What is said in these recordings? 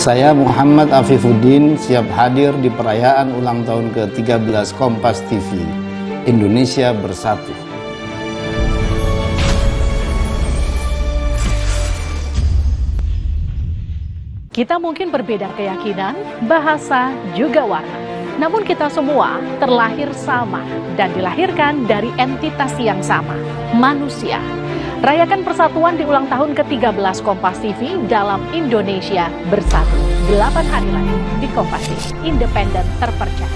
Saya Muhammad Afifuddin siap hadir di perayaan ulang tahun ke-13 Kompas TV. Indonesia Bersatu. Kita mungkin berbeda keyakinan, bahasa, juga warna. Namun kita semua terlahir sama dan dilahirkan dari entitas yang sama, manusia. Rayakan persatuan di ulang tahun ke-13 Kompas TV dalam Indonesia Bersatu. 8 hari lagi di Kompas TV, independen terpercaya.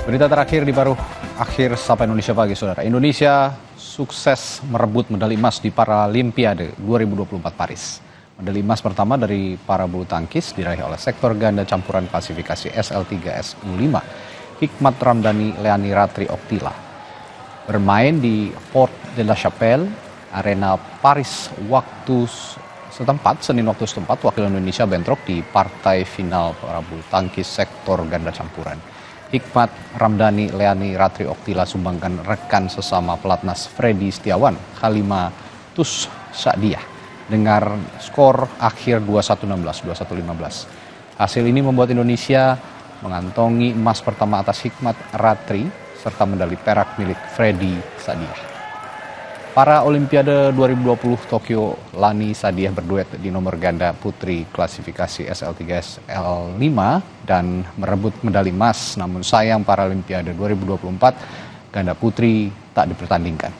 Berita terakhir di paruh akhir Sapa Indonesia Pagi, Saudara. Indonesia sukses merebut medali emas di Paralimpiade 2024 Paris. Medali emas pertama dari para bulu tangkis diraih oleh sektor ganda campuran klasifikasi SL3-SU5, Hikmat Ramdhani Leani Ratri Oktila. Bermain di Port de la Chapelle, Arena Paris waktu setempat, Senin waktu setempat, wakil Indonesia bentrok di partai final para bulu tangkis sektor ganda campuran. Hikmat Ramdhani Leani Ratri Oktila sumbangkan rekan sesama pelatnas Freddy Setiawan, Halimatus Sa'diyah, dengan skor akhir 21-16, 21-15. Hasil ini membuat Indonesia mengantongi emas pertama atas Hikmat Ratri, serta medali perak milik Freddy Sa'diyah. Para Olimpiade 2020 Tokyo, Lani Sa'diyah berduet di nomor ganda putri klasifikasi SL3-SL5 dan merebut medali emas. Namun sayang Paralimpiade 2024 ganda putri tak dipertandingkan.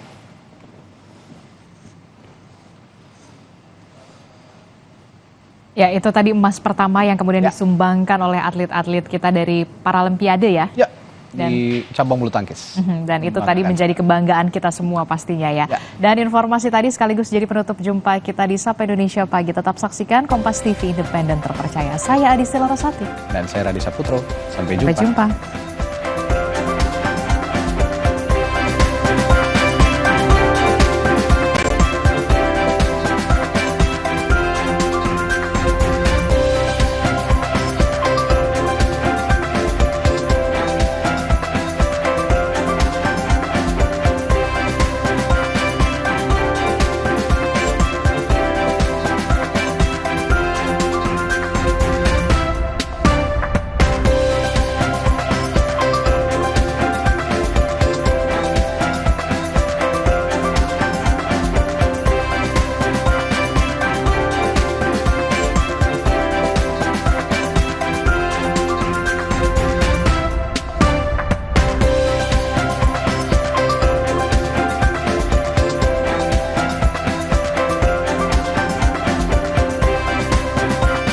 Ya, itu tadi emas pertama yang kemudian disumbangkan oleh atlet-atlet kita dari Paralimpiade ya. Ya. Di cabang bulu tangkis. Dan itu tadi menjadi kebanggaan kita semua pastinya ya. Dan informasi tadi sekaligus jadi penutup jumpa kita di Sapa Indonesia Pagi. Tetap saksikan Kompas TV, independen terpercaya. Saya Adistila Rosati. Dan saya Radisa Putro. Sampai jumpa.